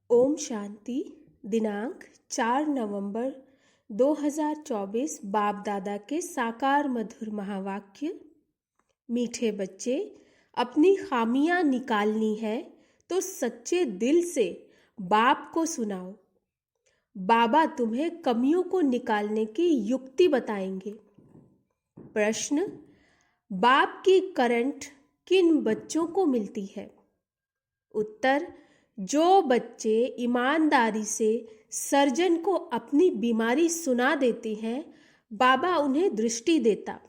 ओम शांति। दिनांक 4 नवंबर 2024। बाप दादा के साकार मधुर महावाक्य। मीठे बच्चे, अपनी खामियां निकालनी है तो सच्चे दिल से बाप को सुनाओ। बाबा तुम्हें कमियों को निकालने की युक्ति बताएंगे। प्रश्न: बाप की करंट किन बच्चों को मिलती है? उत्तर: जो बच्चे ईमानदारी से सर्जन को अपनी बीमारी सुना देते हैं, बाबा उन्हें दृष्टि देता।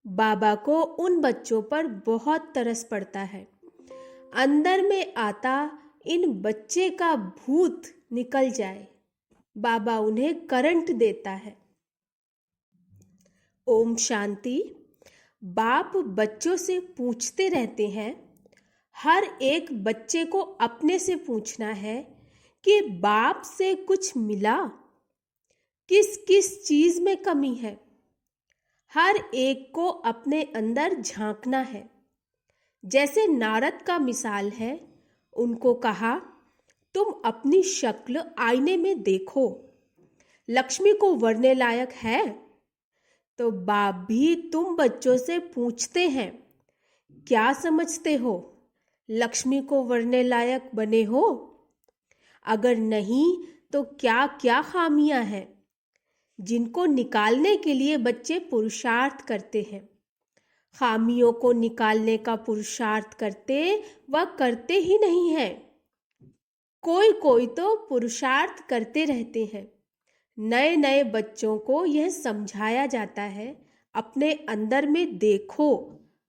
बाबा को उन बच्चों पर बहुत तरस पड़ता है। अंदर में आता इन बच्चे का भूत निकल जाए, बाबा उन्हें करंट देता है। ओम शांति। बाप बच्चों से पूछते रहते हैं। हर एक बच्चे को अपने से पूछना है कि बाप से कुछ मिला, किस किस चीज में कमी है। हर एक को अपने अंदर झांकना है। जैसे नारद का मिसाल है, उनको कहा, तुम अपनी शक्ल आईने में देखो, लक्ष्मी को वरने लायक है? तो बाप भी तुम बच्चों से पूछते हैं, क्या समझते हो? लक्ष्मी को वरने लायक बने हो? अगर नहीं तो क्या क्या खामियां हैं जिनको निकालने के लिए बच्चे पुरुषार्थ करते हैं? खामियों को निकालने का पुरुषार्थ करते व करते ही नहीं है। कोई कोई तो पुरुषार्थ करते रहते हैं। नए नए बच्चों को यह समझाया जाता है, अपने अंदर में देखो,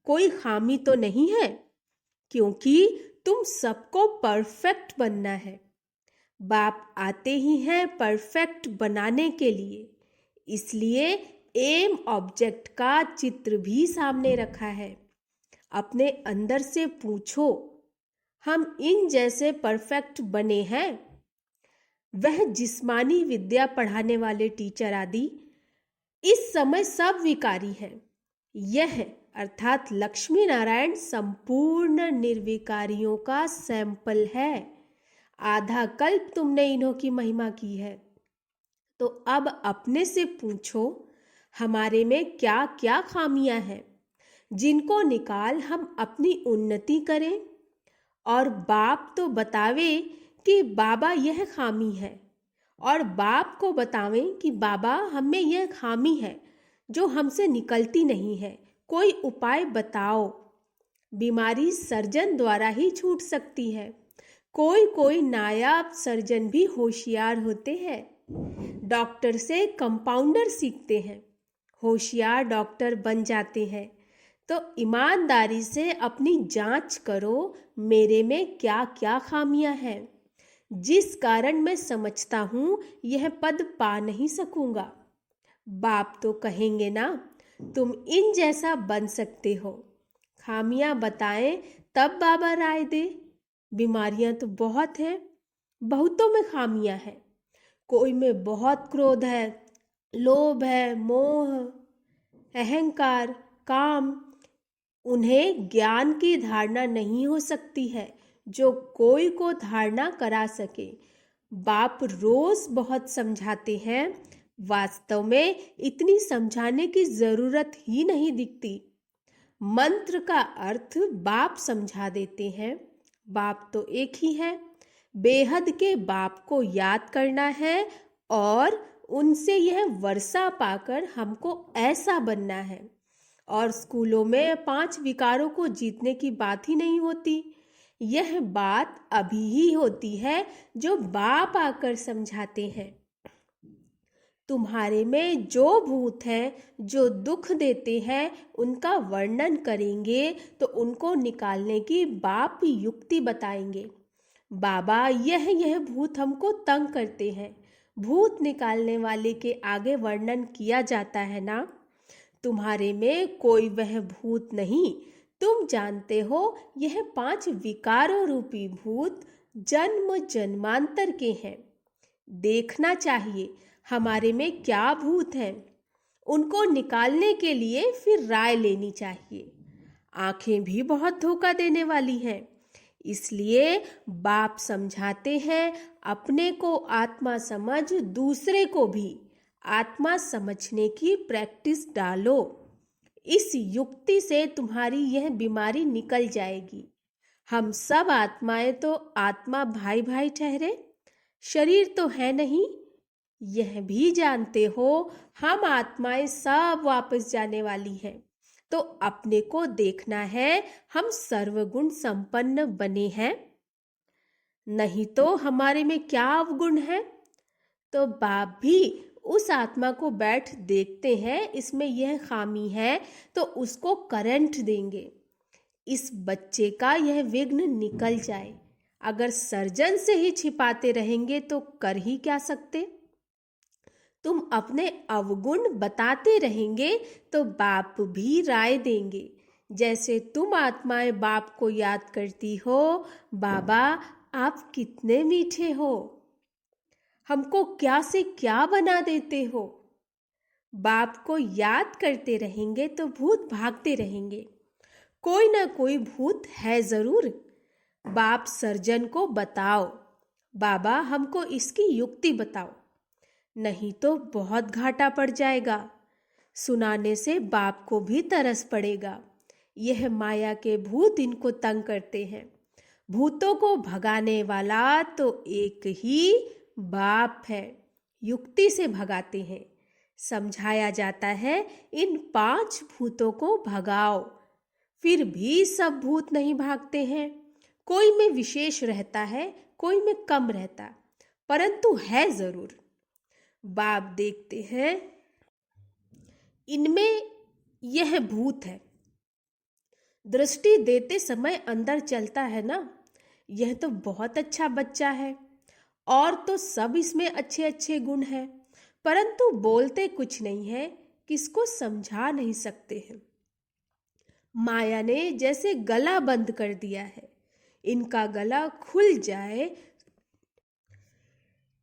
कोई खामी तो नहीं है, क्योंकि तुम सबको परफेक्ट बनना है। बाप आते ही हैं परफेक्ट बनाने के लिए, इसलिए एम ऑब्जेक्ट का चित्र भी सामने रखा है। अपने अंदर से पूछो, हम इन जैसे परफेक्ट बने हैं? वह जिस्मानी विद्या पढ़ाने वाले टीचर आदि इस समय सब विकारी हैं। यह अर्थात लक्ष्मी नारायण संपूर्ण निर्विकारियों का सैंपल है। आधा कल्प तुमने इन्हों की महिमा की है, तो अब अपने से पूछो, हमारे में क्या क्या खामियां हैं जिनको निकाल हम अपनी उन्नति करें। और बाप तो बतावे कि बाबा यह खामी है, और बाप को बतावें कि बाबा हमें यह खामी है जो हमसे निकलती नहीं है, कोई उपाय बताओ। बीमारी सर्जन द्वारा ही छूट सकती है। कोई कोई नायाब सर्जन भी होशियार होते हैं। डॉक्टर से कंपाउंडर सीखते हैं, होशियार डॉक्टर बन जाते हैं। तो ईमानदारी से अपनी जांच करो, मेरे में क्या क्या खामियां हैं जिस कारण मैं समझता हूं यह पद पा नहीं सकूंगा। बाप तो कहेंगे ना, तुम इन जैसा बन सकते हो। खामियां बताएं तब बाबा राय दे। बीमारियां तो बहुत हैं, बहुतों में खामियां हैं। कोई में बहुत क्रोध है, लोभ है, मोह, अहंकार, काम। उन्हें ज्ञान की धारणा नहीं हो सकती है जो कोई को धारणा करा सके। बाप रोज बहुत समझाते हैं, वास्तव में इतनी समझाने की जरूरत ही नहीं दिखती। मंत्र का अर्थ बाप समझा देते हैं। बाप तो एक ही है। बेहद के बाप को याद करना है और उनसे यह वर्षा पाकर हमको ऐसा बनना है। और स्कूलों में 5 विकारों को जीतने की बात ही नहीं होती। यह बात अभी ही होती है जो बाप आकर समझाते हैं। तुम्हारे में जो भूत हैं, जो दुख देते हैं, उनका वर्णन करेंगे तो उनको निकालने की बाप युक्ति बताएंगे। बाबा यह भूत हमको तंग करते हैं। भूत निकालने वाले के आगे वर्णन किया जाता है ना, तुम्हारे में कोई वह भूत नहीं। तुम जानते हो यह 5 विकारों रूपी भूत जन्म जन्मांतर के हैं। देखना चाहिए हमारे में क्या भूत हैं, उनको निकालने के लिए फिर राय लेनी चाहिए। आंखें भी बहुत धोखा देने वाली हैं, इसलिए बाप समझाते हैं, अपने को आत्मा समझ दूसरे को भी आत्मा समझने की प्रैक्टिस डालो। इस युक्ति से तुम्हारी यह बीमारी निकल जाएगी। हम सब आत्माएं तो आत्मा भाई भाई ठहरे, शरीर तो है नहीं। यह भी जानते हो हम आत्माएं सब वापस जाने वाली हैं। तो अपने को देखना है हम सर्वगुण संपन्न बने हैं, नहीं तो हमारे में क्या अवगुण है। तो बाप भी उस आत्मा को बैठ देखते हैं, इसमें यह खामी है तो उसको करंट देंगे, इस बच्चे का यह विघ्न निकल जाए। अगर सर्जन से ही छिपाते रहेंगे तो कर ही क्या सकते। तुम अपने अवगुण बताते रहेंगे तो बाप भी राय देंगे। जैसे तुम आत्माएं बाप को याद करती हो, बाबा आप कितने मीठे हो, हमको क्या से क्या बना देते हो। बाप को याद करते रहेंगे तो भूत भागते रहेंगे। कोई ना कोई भूत है जरूर। बाप सर्जन को बताओ, बाबा हमको इसकी युक्ति बताओ, नहीं तो बहुत घाटा पड़ जाएगा। सुनाने से बाप को भी तरस पड़ेगा। यह माया के भूत इनको तंग करते हैं। भूतों को भगाने वाला तो एक ही बाप है, युक्ति से भगाते हैं। समझाया जाता है इन 5 भूतों को भगाओ, फिर भी सब भूत नहीं भागते हैं। कोई में विशेष रहता है, कोई में कम रहता, परंतु है जरूर। बाप देखते हैं इनमें यह भूत है। दृष्टि देते समय अंदर चलता है ना, यह तो बहुत अच्छा बच्चा है और तो सब इसमें अच्छे अच्छे गुण हैं, परंतु बोलते कुछ नहीं है, किसको समझा नहीं सकते हैं। माया ने जैसे गला बंद कर दिया है। इनका गला खुल जाए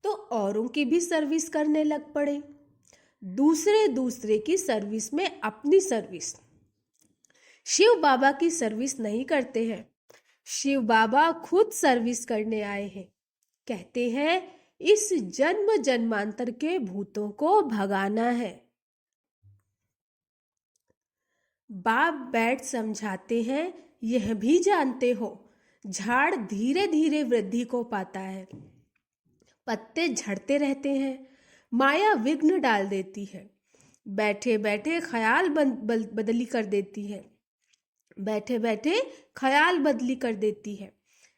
तो औरों की भी सर्विस करने लग पड़े। दूसरे की सर्विस में अपनी सर्विस। शिव बाबा की सर्विस नहीं करते हैं, शिव बाबा खुद सर्विस करने आए हैं। कहते हैं इस जन्म जन्मांतर के भूतों को भगाना है। बाप बैठ समझाते हैं, यह भी जानते हो झाड़ धीरे धीरे वृद्धि को पाता है, पत्ते झड़ते रहते हैं, माया विघ्न डाल देती है। बैठे बैठे ख्याल बदली कर देती है, बैठे बैठे ख्याल बदली कर देती है।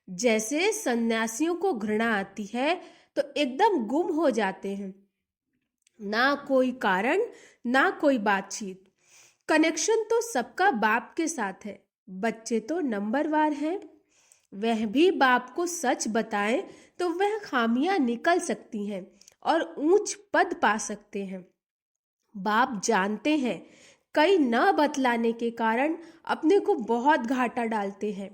जैसे सन्यासियों को घृणा आती है तो एकदम गुम हो जाते हैं, ना कोई कारण ना कोई बातचीत। कनेक्शन तो सबका बाप के साथ है, बच्चे तो नंबरवार हैं। वह भी बाप को सच बताएं तो वह खामियां निकल सकती हैं और ऊंच पद पा सकते हैं। बाप जानते हैं कई न बतलाने के कारण अपने को बहुत घाटा डालते हैं।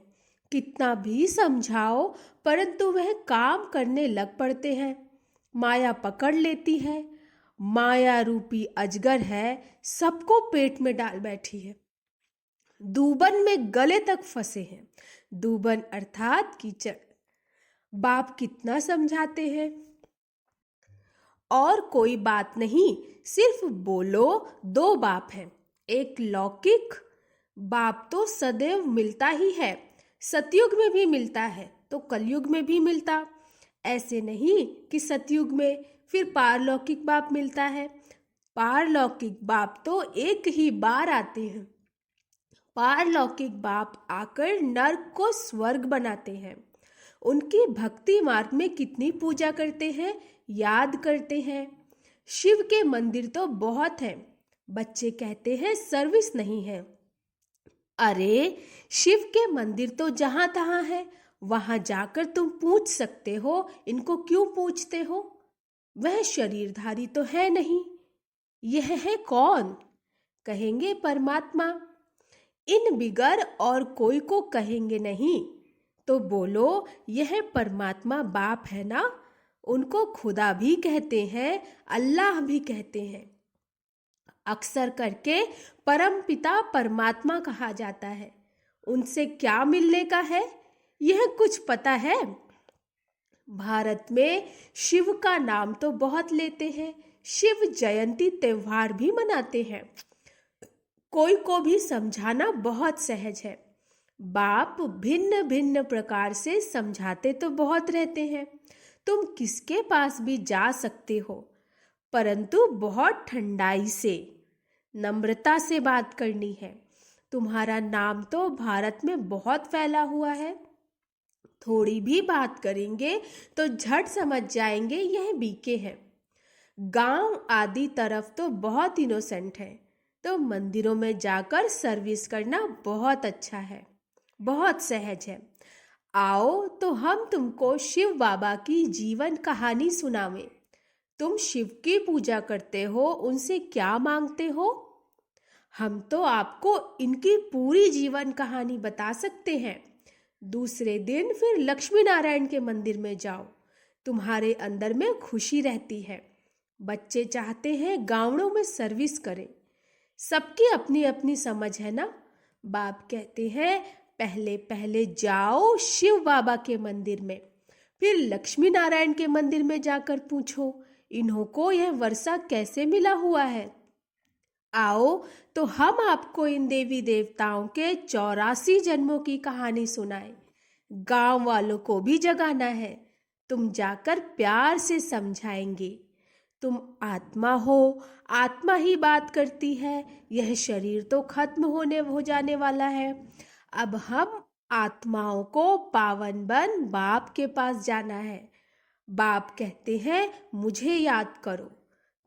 कितना भी समझाओ परंतु वह काम करने लग पड़ते हैं। माया पकड़ लेती है। माया रूपी अजगर है, सबको पेट में डाल बैठी है। दूबन में गले तक फंसे हैं। दूबन अर्थात कीचड़। बाप कितना समझाते हैं, और कोई बात नहीं, सिर्फ बोलो। 2 बाप हैं, एक लौकिक बाप तो सदैव मिलता ही है, सतयुग में भी मिलता है तो कलयुग में भी मिलता। ऐसे नहीं कि सतयुग में फिर पारलौकिक बाप मिलता है। पारलौकिक बाप तो एक ही बार आते हैं। पारलौकिक बाप आकर नर्क को स्वर्ग बनाते हैं। उनकी भक्ति मार्ग में कितनी पूजा करते हैं, याद करते हैं। शिव के मंदिर तो बहुत हैं। बच्चे कहते हैं सर्विस नहीं है। अरे शिव के मंदिर तो जहां तहां है, वहां जाकर तुम पूछ सकते हो। इनको क्यों पूछते हो? वह शरीरधारी तो है नहीं। यह है कौन? कहेंगे परमात्मा। इन बिगर और कोई को कहेंगे नहीं। तो बोलो यह परमात्मा बाप है ना। उनको खुदा भी कहते हैं, अल्लाह भी कहते हैं। अक्सर करके परम पिता परमात्मा कहा जाता है। उनसे क्या मिलने का है? यह कुछ पता है? भारत में शिव का नाम तो बहुत लेते हैं, शिव जयंती त्योहार भी मनाते हैं। कोई को भी समझाना बहुत सहज है। बाप भिन्न भिन्न प्रकार से समझाते तो बहुत रहते हैं। तुम किसके पास भी जा सकते हो, परंतु बहुत ठंडाई से, नम्रता से बात करनी है। तुम्हारा नाम तो भारत में बहुत फैला हुआ है। थोड़ी भी बात करेंगे तो झट समझ जाएंगे यह बीके हैं। गांव आदि तरफ तो बहुत इनोसेंट है, तो मंदिरों में जाकर सर्विस करना बहुत अच्छा है, बहुत सहज है। आओ तो हम तुमको शिव बाबा की जीवन कहानी सुनावें। तुम शिव की पूजा करते हो, उनसे क्या मांगते हो? हम तो आपको इनकी पूरी जीवन कहानी बता सकते हैं। दूसरे दिन फिर लक्ष्मी नारायण के मंदिर में जाओ, तुम्हारे अंदर में खुशी रहती है। बच्चे चाहते हैं गांवों में सर्विस करें। सबकी अपनी अपनी समझ है ना। बाप कहते हैं पहले पहले जाओ शिव बाबा के मंदिर में, फिर लक्ष्मी नारायण के मंदिर में जाकर पूछो इन्हों को यह वर्षा कैसे मिला हुआ है। आओ तो हम आपको इन देवी देवताओं के 84 जन्मों की कहानी सुनाएं। गांव वालों को भी जगाना है। तुम जाकर प्यार से समझाएंगे। तुम आत्मा हो, आत्मा ही बात करती है। यह शरीर तो खत्म हो जाने वाला है। अब हम आत्माओं को पावन बन बाप के पास जाना है। बाप कहते हैं मुझे याद करो,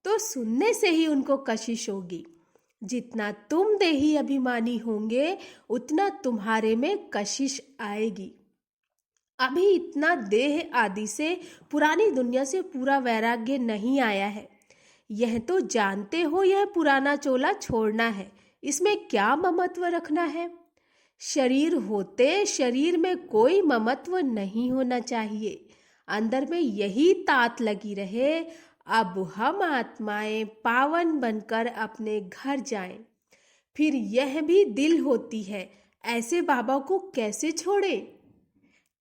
तो सुनने से ही उनको कशिश होगी। जितना तुम देही अभिमानी होंगे उतना तुम्हारे में कशिश आएगी। अभी इतना देह आदि से, पुरानी दुनिया से पूरा वैराग्य नहीं आया है। यह तो जानते हो यह पुराना चोला छोड़ना है, इसमें क्या ममत्व रखना है। शरीर होते शरीर में कोई ममत्व नहीं होना चाहिए। अंदर में यही तात लगी रहे। अब हम आत्माएं पावन बनकर अपने घर जाएं। फिर यह भी दिल होती है, ऐसे बाबा को कैसे छोड़े।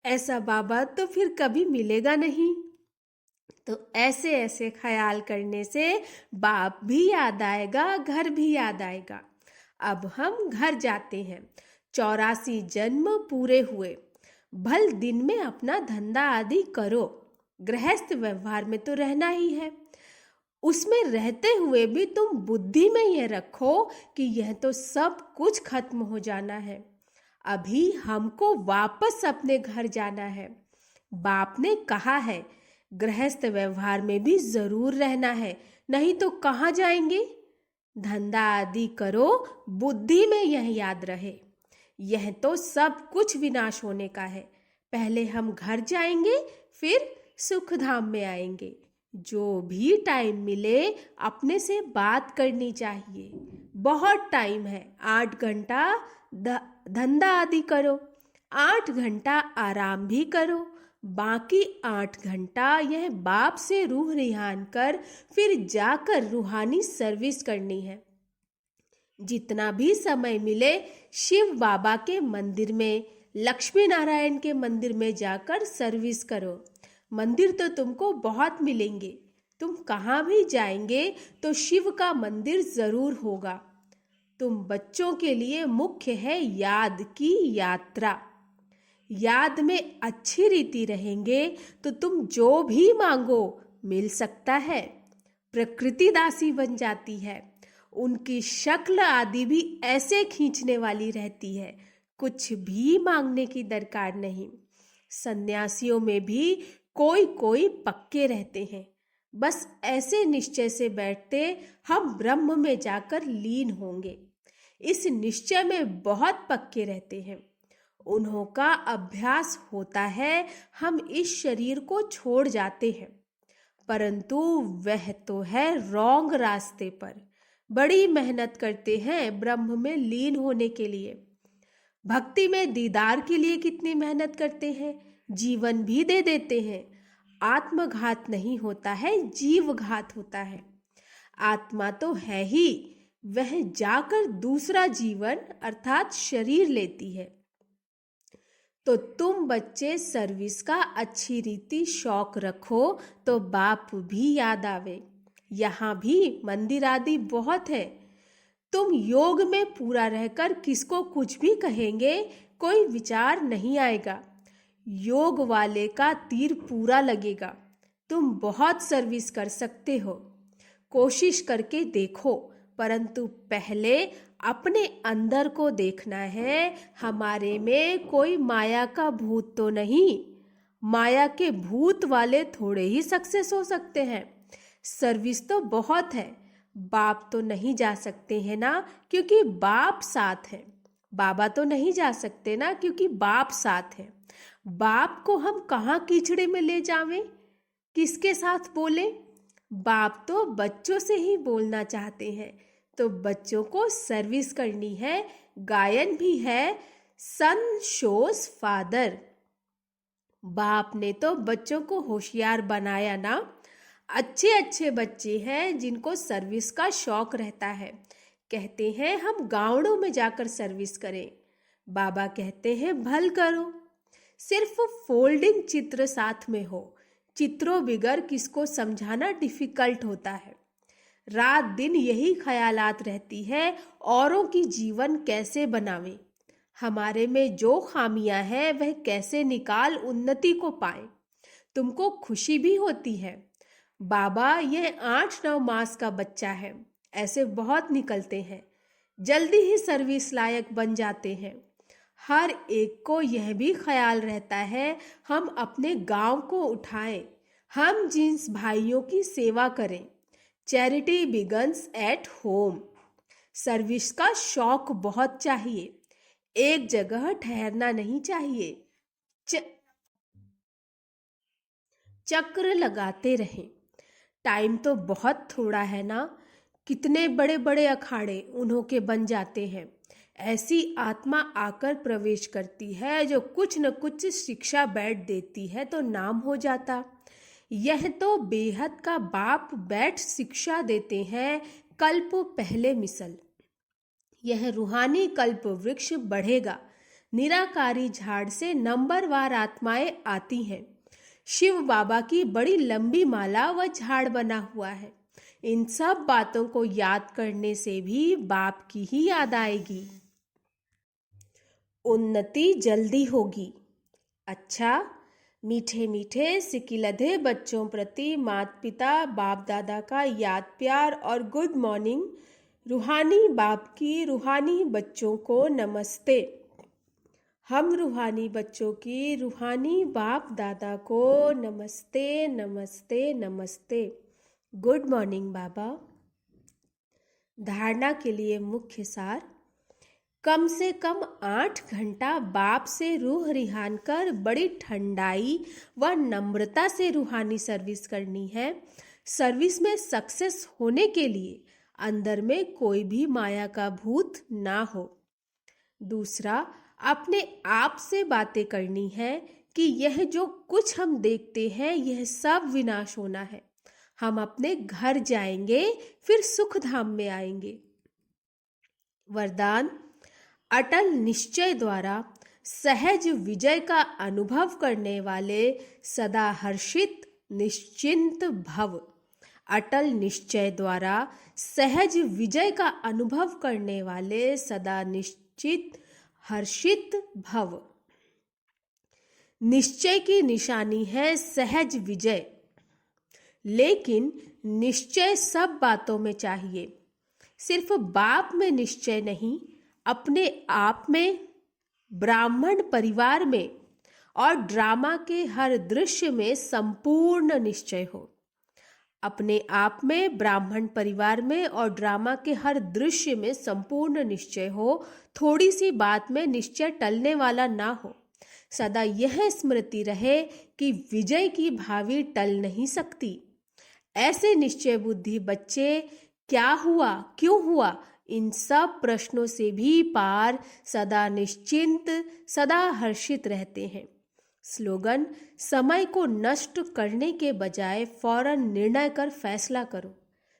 ऐसा बाबा तो फिर कभी मिलेगा नहीं। तो ऐसे ऐसे ख्याल करने से बाप भी याद आएगा, घर भी याद आएगा। अब हम घर जाते हैं। 84 जन्म पूरे हुए। भल दिन में अपना धंधा आदि करो। गृहस्थ व्यवहार में तो रहना ही है। उसमें रहते हुए भी तुम बुद्धि में यह रखो कि यह तो सब कुछ खत्म हो जाना है। अभी हमको वापस अपने घर जाना है। बाप ने कहा है गृहस्थ व्यवहार में भी जरूर रहना है, नहीं तो कहाँ जाएंगे। धंधा आदि करो, बुद्धि में यह याद रहे यह तो सब कुछ विनाश होने का है। पहले हम घर जाएंगे, फिर सुख धाम में आएंगे। जो भी टाइम मिले अपने से बात करनी चाहिए। बहुत टाइम है। 8 घंटा धंधा आदि करो, 8 घंटा आराम भी करो। बाकी 8 घंटा यह बाप से रूह रिहान कर फिर जाकर रूहानी सर्विस करनी है। जितना भी समय मिले शिव बाबा के मंदिर में, लक्ष्मी नारायण के मंदिर में जाकर सर्विस करो। मंदिर तो तुमको बहुत मिलेंगे। तुम कहाँ भी जाएंगे तो शिव का मंदिर जरूर होगा। तुम बच्चों के लिए मुख्य है याद की यात्रा। याद में अच्छी रीति रहेंगे तो तुम जो भी मांगो मिल सकता है। प्रकृति दासी बन जाती है। उनकी शक्ल आदि भी ऐसे खींचने वाली रहती है, कुछ भी मांगने की दरकार नहीं। सन्यासियों में भी कोई कोई पक्के रहते हैं, बस ऐसे निश्चय से बैठते हम ब्रह्म में जाकर लीन होंगे। इस निश्चय में बहुत पक्के रहते हैं। उन्हों का अभ्यास होता है, हम इस शरीर को छोड़ जाते हैं, परंतु वह तो है रॉन्ग रास्ते पर। बड़ी मेहनत करते हैं ब्रह्म में लीन होने के लिए। भक्ति में दीदार के लिए कितनी मेहनत करते हैं, जीवन भी दे देते हैं। आत्मघात नहीं होता है, जीवघात होता है। आत्मा तो है ही, वह जाकर दूसरा जीवन अर्थात शरीर लेती है। तो तुम बच्चे सर्विस का अच्छी रीति शौक रखो तो बाप भी याद आवे। यहाँ भी मंदिर आदि बहुत है। तुम योग में पूरा रहकर किसको कुछ भी कहेंगे, कोई विचार नहीं आएगा। योग वाले का तीर पूरा लगेगा। तुम बहुत सर्विस कर सकते हो, कोशिश करके देखो, परंतु पहले अपने अंदर को देखना है। हमारे में कोई माया का भूत तो नहीं। माया के भूत वाले थोड़े ही सक्सेस हो सकते हैं। सर्विस तो बहुत है। बाप तो नहीं जा सकते हैं ना, क्योंकि बाप साथ है। बाबा तो नहीं जा सकते ना, क्योंकि बाप साथ है। बाप को हम कहाँ कीचड़े में ले जावें, किसके साथ बोले? बाप तो बच्चों से ही बोलना चाहते हैं, तो बच्चों को सर्विस करनी है। गायन भी है, सन शोज फादर। बाप ने तो बच्चों को होशियार बनाया ना। अच्छे अच्छे बच्चे हैं जिनको सर्विस का शौक रहता है। कहते हैं हम गाँवों में जाकर सर्विस करें। बाबा कहते हैं भल करो। सिर्फ फोल्डिंग चित्र साथ में हो। चित्रों बिगर किसको समझाना डिफिकल्ट होता है। रात दिन यही ख्यालात रहती है, औरों की जीवन कैसे बनावें, हमारे में जो खामियां हैं वह कैसे निकाल उन्नति को पाए। तुमको खुशी भी होती है। बाबा यह 8-9 मास का बच्चा है, ऐसे बहुत निकलते हैं, जल्दी ही सर्विस लायक बन जाते हैं। हर एक को यह भी ख्याल रहता है हम अपने गांव को उठाएं, हम जिन्स भाइयों की सेवा करें। Charity begins at home. Service का शौक बहुत चाहिए, एक जगह ठहरना नहीं चाहिए। चक्र लगाते रहें। टाइम तो बहुत थोड़ा है ना। कितने बड़े बड़े अखाड़े उन्हों के बन जाते हैं। ऐसी आत्मा आकर प्रवेश करती है जो कुछ न कुछ शिक्षा बैठ देती है तो नाम हो जाता। यह तो बेहद का बाप बैठ शिक्षा देते हैं, कल्प पहले मिसल। यह रूहानी कल्प वृक्ष बढ़ेगा। निराकारी झाड़ से नंबरवार आत्माएं आती हैं। शिव बाबा की बड़ी लंबी माला व झाड़ बना हुआ है। इन सब बातों को याद करने से भी बाप की ही याद आएगी। उन्नति जल्दी होगी। अच्छा, मीठे मीठे सिकिलधे बच्चों प्रति माता पिता बाप दादा का याद प्यार और गुड मॉर्निंग। रूहानी बाप की रूहानी बच्चों को नमस्ते। हम रूहानी बच्चों की रूहानी बाप दादा को नमस्ते नमस्ते नमस्ते। गुड मॉर्निंग बाबा। धारणा के लिए मुख्य सार। कम से कम 8 घंटा बाप से रूह रिहान कर बड़ी ठंडाई व नम्रता से रूहानी सर्विस करनी है। सर्विस में सक्सेस होने के लिए अंदर में कोई भी माया का भूत ना हो। दूसरा, अपने आप से बातें करनी है कि यह जो कुछ हम देखते हैं यह सब विनाश होना है। हम अपने घर जाएंगे, फिर सुख धाम में आएंगे। वरदान। अटल निश्चय द्वारा सहज विजय का अनुभव करने वाले सदा हर्षित निश्चिंत भव। अटल निश्चय द्वारा सहज विजय का अनुभव करने वाले सदा निश्चित हर्षित भव। निश्चय की निशानी है सहज विजय, लेकिन निश्चय सब बातों में चाहिए। सिर्फ बाप में निश्चय नहीं, अपने आप में, ब्राह्मण परिवार में और ड्रामा के हर दृश्य में संपूर्ण निश्चय हो। अपने आप में, ब्राह्मण परिवार में और ड्रामा के हर दृश्य में संपूर्ण निश्चय हो। थोड़ी सी बात में निश्चय टलने वाला ना हो। सदा यह स्मृति रहे कि विजय की भावी टल नहीं सकती। ऐसे निश्चय बुद्धि बच्चे क्या हुआ, क्यों हुआ, इन सब प्रश्नों से भी पार सदा निश्चिंत, सदा हर्षित रहते हैं। स्लोगन। समय को नष्ट करने के बजाय फौरन निर्णय कर फैसला करो।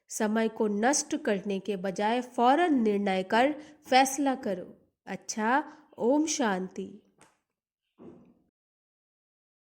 समय को नष्ट करने के बजाय फौरन निर्णय कर फैसला करो। अच्छा, ओम शांति।